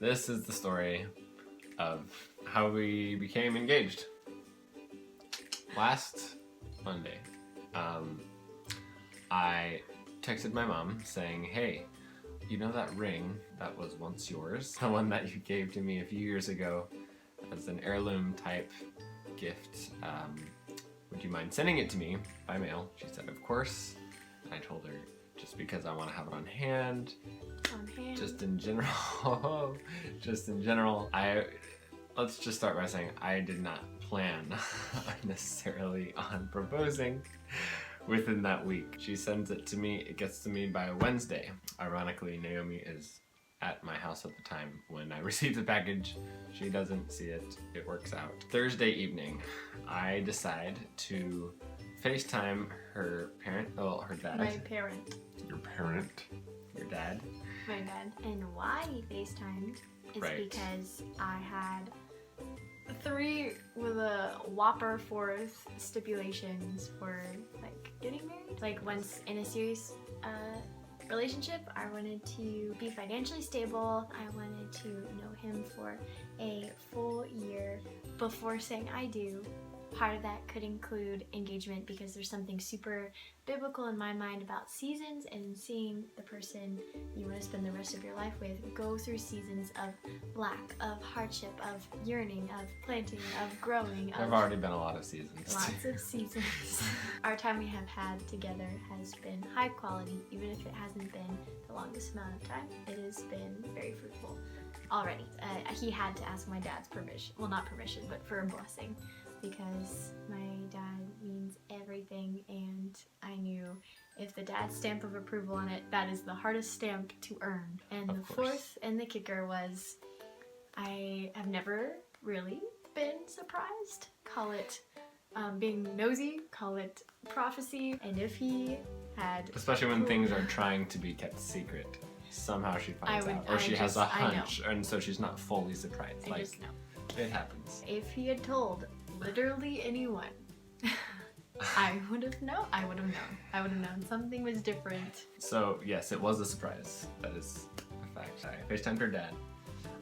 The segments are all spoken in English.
This is the story of how we became engaged. Last Monday, I texted my mom saying, hey, you know that ring that was once yours? The one that you gave to me a few years ago as an heirloom type gift. Would you mind sending it to me by mail? She said, of course. And I told her, just because I want to have it on hand. On hand. Just in general. Let's just start by saying I did not plan necessarily on proposing within that week. She sends it to me, it gets to me by Wednesday. Ironically, Naomi is at my house at the time when I receive the package. She doesn't see it, it works out. Thursday evening, I decide to FaceTime her parent, her dad. My parent. Your parent? Your dad? My dad. And why he FaceTimed is because I had 3 with a whopper fourth stipulations for like getting married. Like once in a serious relationship, I wanted to be financially stable. I wanted to know him for a full year before saying I do. Part of that could include engagement because there's something super biblical in my mind about seasons and seeing the person you want to spend the rest of your life with go through seasons of lack, of hardship, of yearning, of planting, of growing. There have already been a lot of seasons. Lots of seasons. Our time we have had together has been high quality, even if it hasn't been the longest amount of time. It has been very fruitful already. He had to ask my dad's permission. Well, not permission, but for a blessing. Because my dad means everything, and I knew if the dad's stamp of approval on it, that is the hardest stamp to earn. And the fourth and the kicker was, I have never really been surprised. Call it being nosy, call it prophecy, and if he had... Especially when things are trying to be kept secret. Somehow she finds out, or she has a hunch, and so she's not fully surprised. I just know. It happens. If he had told literally anyone, I would have known. I would have known something was different. So yes, it was a surprise. That is a fact. I FaceTimed her dad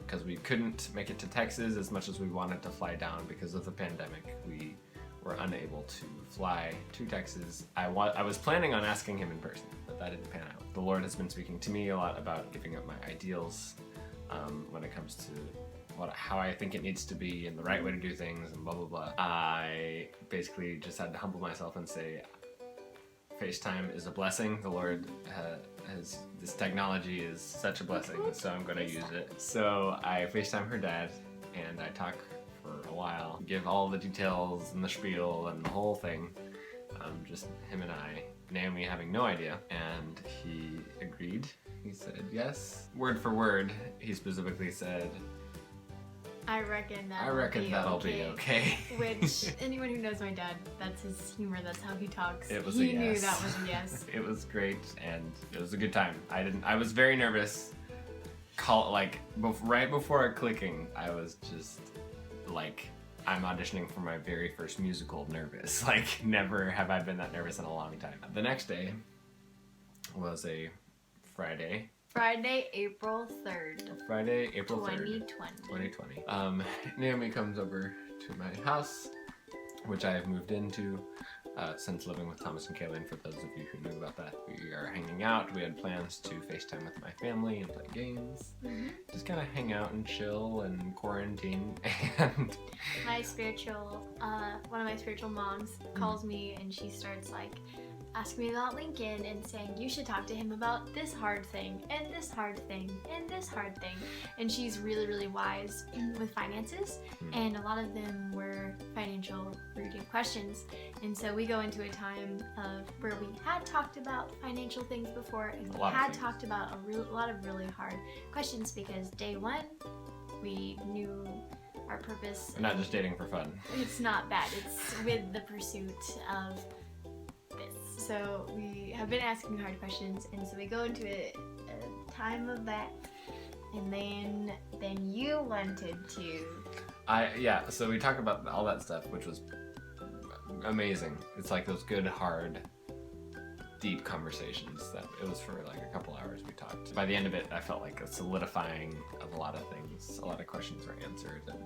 because we couldn't make it to Texas as much as we wanted to fly down because of the pandemic. We were unable to fly to Texas. I was planning on asking him in person, but that didn't pan out. The Lord has been speaking to me a lot about giving up my ideals when it comes to how I think it needs to be and the right way to do things and blah blah blah. I basically just had to humble myself and say, FaceTime is a blessing. The Lord has this technology is such a blessing, so I'm going to use it. So I FaceTime her dad and I talk for a while, give all the details and the spiel and the whole thing. Just him and I. Naomi having no idea, and he agreed. He said yes. Word for word, he specifically said, I reckon that'll be okay. Which, anyone who knows my dad, that's his humor, that's how he talks. It was he a yes. knew that was a yes. It was great, and it was a good time. I was very nervous. Right before clicking, I was just like, I'm auditioning for my very first musical nervous. Like, never have I been that nervous in a long time. The next day was a Friday, April 3rd. Friday, April 3rd. 2020. Naomi comes over to my house, which I have moved into since living with Thomas and Kaylin. For those of you who knew about that, we are hanging out. We had plans to FaceTime with my family and play games. Mm-hmm. Just kind of hang out and chill and quarantine. And my spiritual, one of my spiritual moms calls me and she starts like asking me about Lincoln and saying, you should talk to him about this hard thing, and this hard thing, and this hard thing. And she's really, really wise with finances, and a lot of them were financial rooted questions. And so we go into a time of where we had talked about financial things before, and we had talked about a lot of really hard questions because day one, we knew our purpose. We're not just dating for fun. It's not that. It's with the pursuit of this. So we have been asking hard questions, and so we go into a time of that, and then you wanted to. So we talk about all that stuff, which was amazing. It's like those good hard deep conversations that it was for like a couple hours we talked. By the end of it, I felt like a solidifying of a lot of things. A lot of questions were answered and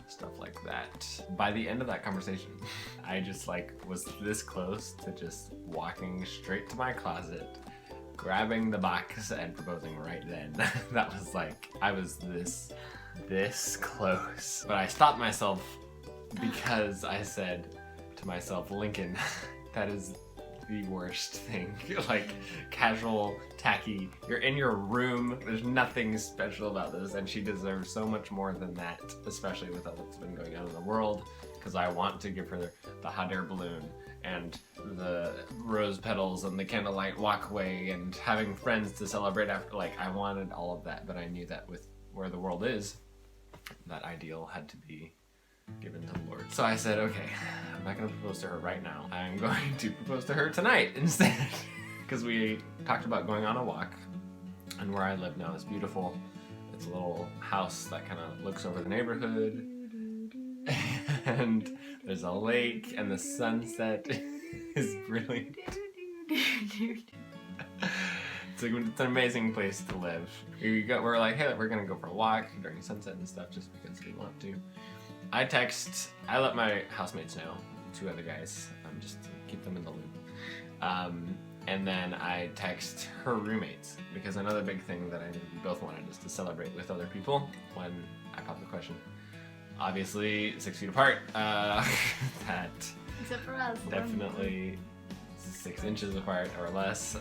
stuff like that. By the end of that conversation, I just like was this close to just walking straight to my closet, grabbing the box and proposing right then. That was like, I was this close. But I stopped myself because I said to myself, Lincoln, that is the worst thing. Like, casual, tacky, you're in your room, there's nothing special about this, and she deserves so much more than that, especially with all that's been going on in the world, because I want to give her the hot air balloon and the rose petals and the candlelight walkway and having friends to celebrate after. Like, I wanted all of that, but I knew that with where the world is, that ideal had to be given to the Lord. So I said, okay, I'm not gonna propose to her right now. I'm going to propose to her tonight instead. Because we talked about going on a walk, and where I live now is beautiful. It's a little house that kind of looks over the neighborhood, and there's a lake, and the sunset is brilliant. It's an amazing place to live. We're like, hey, we're gonna go for a walk during sunset and stuff just because we want to. I let my housemates know, 2 other guys, just to keep them in the loop. And then I text her roommates, because another big thing that I knew we both wanted is to celebrate with other people when I popped the question. Obviously, 6 feet apart, that Except for us. definitely 6 inches apart or less.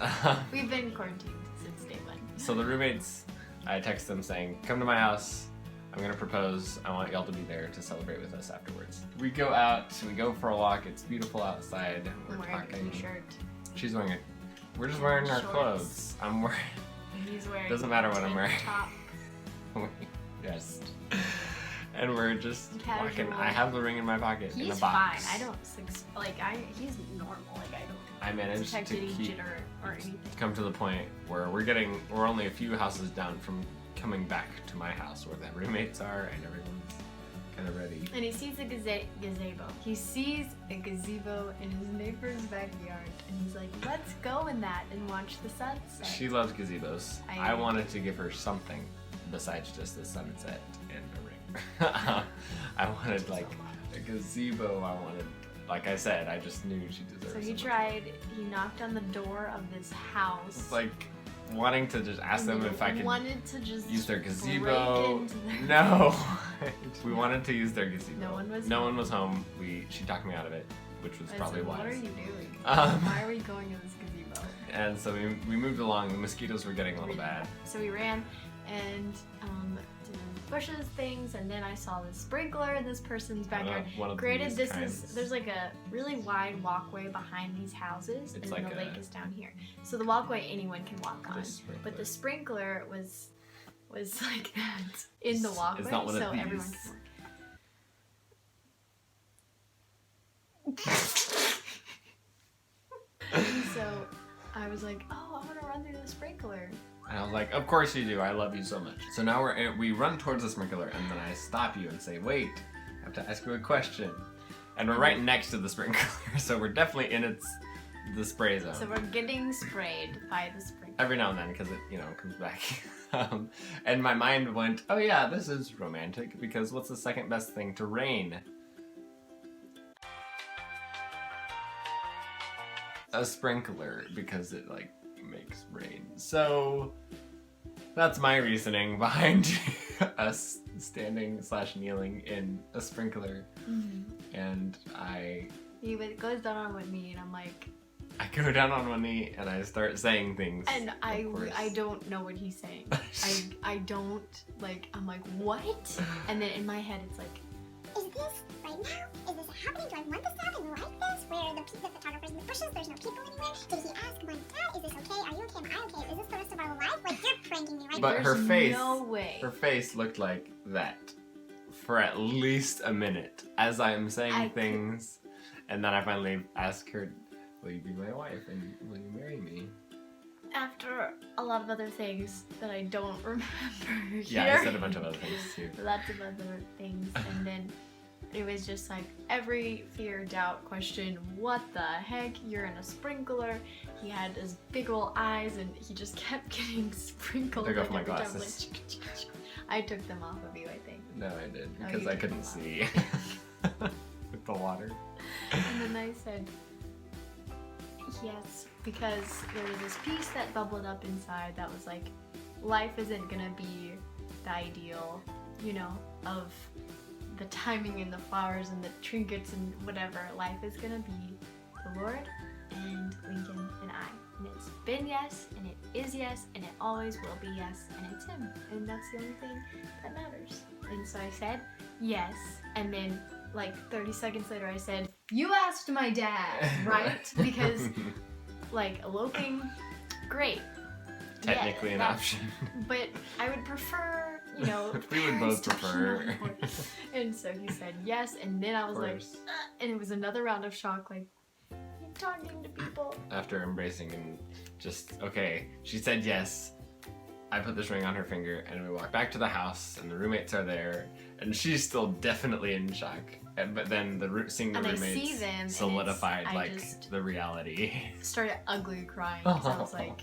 We've been quarantined since day 1. So the roommates, I text them saying, come to my house, I'm gonna propose, I want y'all to be there to celebrate with us afterwards. We go out, we go for a walk, it's beautiful outside, we're talking. A shirt. She's wearing it. We're just wearing our Shorts. clothes. I'm wearing, He's wearing doesn't matter what I'm wearing. Top. Yes. And we're just Casual. walking. I have the ring in my pocket in a He's box. fine. I don't he's normal. Like I managed to detect any keep, jitter or anything. come to the point where we're only a few houses down from coming back to my house where the roommates are and everyone's kind of ready. And he sees a gazebo. He sees a gazebo in his neighbor's backyard, and he's like, "Let's go in that and watch the sunset." She loves gazebos. I I wanted to give her something besides just the sunset and a ring. I wanted like a gazebo. I wanted, like I said, I just knew she deserved. So he something. he knocked on the door of this house. It's like wanting to just ask them if I could wanted to just use their break gazebo. into their- No, we wanted to use their gazebo. No one was home. She talked me out of it, which was I probably said, wise. What are you doing? Um, Why are we going to this gazebo? And so we moved along. The mosquitoes were getting a little bad. So we ran and did bushes things, and then I saw the sprinkler in this person's backyard. One of Granted, these this kinds. is there's like a really wide walkway behind these houses, It's and like the a- lake is down here. So the walkway anyone can walk on, This sprinkler. but the sprinkler was like that in the walkway, It's not one of so these. everyone can walk. And so I was like, oh, I'm gonna run through the sprinkler. And I was like, of course you do. I love you so much. So now we run towards the sprinkler, and then I stop you and say, wait, I have to ask you a question. And we're right next to the sprinkler, so we're definitely in the spray zone. So we're getting sprayed by the sprinkler. Every now and then, because it, comes back. And my mind went, oh yeah, this is romantic, because what's the second best thing to rain? A sprinkler, because it, makes rain. So, that's my reasoning behind us standing/kneeling in a sprinkler. Mm-hmm. And He goes down on one knee, and I'm like, I go down on one knee and I start saying things. and I course. don't know what he's saying. I don't, I'm like, what? And then in my head it's like, Is this right now? Is this happening? Do I want this to happen like this? Where the photographer's in the bushes, there's no people anywhere? Did he ask my dad, is this okay? Are you okay? Am I okay? Is this the rest of our life? Like, you're pranking me, right? But there's her face, no way. her face looked like that for at least a minute as I'm saying things, and then I finally ask her, will you be my wife and will you marry me? After a lot of other things that I don't remember. Yeah, I said a bunch of other things too. Lots of other things, and then It was just like every fear, doubt, question, what the heck? You're in a sprinkler. He had his big old eyes and he just kept getting sprinkled. Take off my every time, glasses. like, I took them off of you, I think. No, I did, Oh, because you I took couldn't them see with the water. And then I said, yes, because there was this piece that bubbled up inside that was like, life isn't gonna be the ideal, you know, of the timing and the flowers and the trinkets and whatever. Life is gonna be the Lord and Lincoln and I. And it's been yes, and it is yes, and it always will be yes, and it's him. And that's the only thing that matters. And so I said, yes, and then like 30 seconds later I said, you asked my dad, right? Because like eloping, great. Technically Yeah, an that's- option. But I would prefer, you know, We would both parents talking prefer. on board. And so he said yes, and then I was like, course. and it was another round of shock, like, you're talking to people. After embracing and just, okay, she said yes. I put this ring on her finger and we walk back to the house and the roommates are there and she's still definitely in shock. But then seeing the And I see roommates them, and solidified it's- I like just- the reality. Started ugly crying because I was like,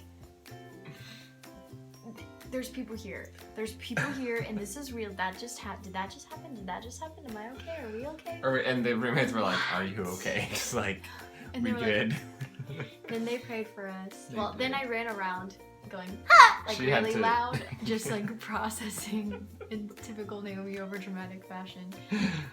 there's people here. There's people here, and this is real. That just happened. Did that just happen? Did that just happen? Am I okay? Are we okay? And the roommates were like, "Are you okay?" Just like, And we they were good. Then they prayed for us. They Well, then did. I ran around going, ah! Like She had really to- loud, just like processing in typical Naomi over dramatic fashion.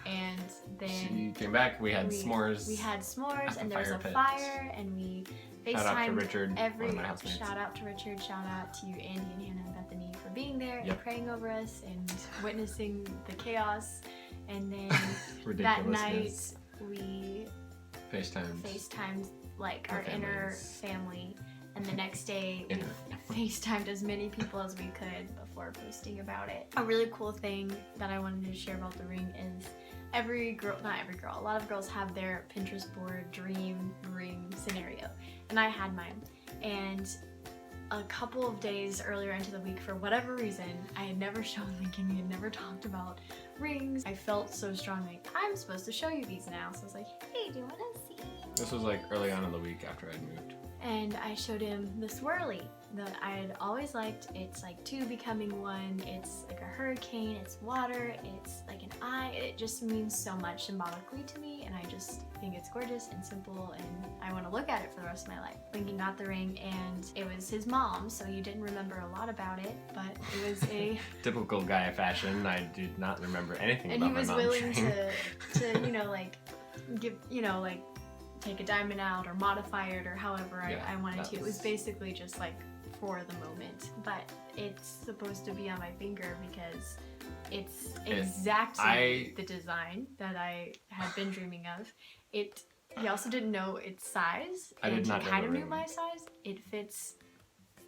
And then She came back. We had s'mores. We had s'mores, at the and there was fire a pit. fire, and we Shout out to FaceTimed Richard, every. one of my housemates. Shout out to Richard. Shout out to Andy and Hannah and Bethany for being there and Yep. praying over us and witnessing the chaos. And then that night Ridiculousness. we FaceTimes. FaceTimed like Our our inner families. family, and the next day we Inner. FaceTimed as many people as we could before posting about it. A really cool thing that I wanted to share about the ring is every girl, not every girl, a lot of girls have their Pinterest board dream ring scenario, and I had mine. And a couple of days earlier into the week, for whatever reason, I had never shown Lincoln, we had never talked about rings. I felt so strongly, I'm supposed to show you these now. So I was like, hey, do you want to see? This was like early on in the week after I'd moved. And I showed him the swirly that I had always liked. It's like two becoming one. It's like a hurricane. It's water. It's like an eye. It just means so much symbolically to me, and I just think it's gorgeous and simple, and I want to look at it for the rest of my life. Lincoln got the ring, and it was his mom, so he didn't remember a lot about it, but it was a... Typical guy fashion. I did not remember anything and about he was my mom's willing ring. to you know, like give, you know, like take a diamond out or modify it or however Yeah, I wanted to. It was that's- basically just like for the moment, but it's supposed to be on my finger because it's exactly the design that I had been dreaming of. He also didn't know its size, I did and not he know kind the of knew ring. my size. It fits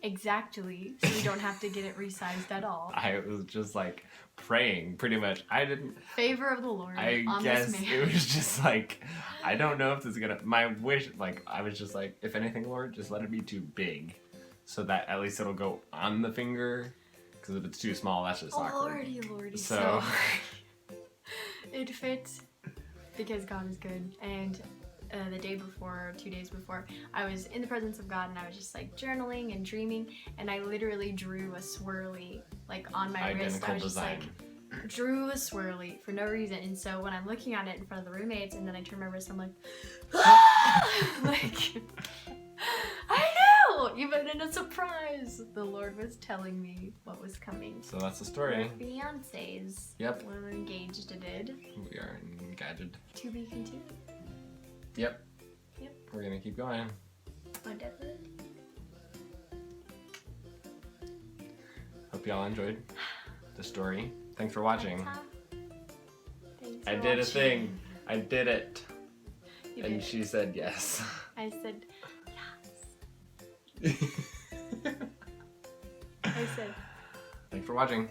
exactly, so you don't have to get it resized at all. I was just like praying pretty much. I didn't, Favor of the Lord I on guess this man. it was just like, I don't know if this is gonna, my wish, like, I was just like, if anything, Lord, just let it be too big so that at least it'll go on the finger. Because if it's too small, that's just Oh, awkward. lordy. So- It fits because God is good. And the day before, 2 days before, I was in the presence of God and I was just like journaling and dreaming, and I literally drew a swirly like on my wrist. I Identical was just design. like, drew a swirly for no reason. And so when I'm looking at it in front of the roommates and then I turn my wrist, I'm like, like, I know! Even in a surprise, the Lord was telling me what was coming. So that's the story. We're fiancés. Yep. When we're engaged, did. We are engaged. To be continued. Yep. Yep. We're gonna keep going. Whatever. Hope y'all enjoyed the story. Thanks for watching. Thanks I for did a watching. thing. I did it. You And did. she said yes. I said, yes. I said, Thanks for watching.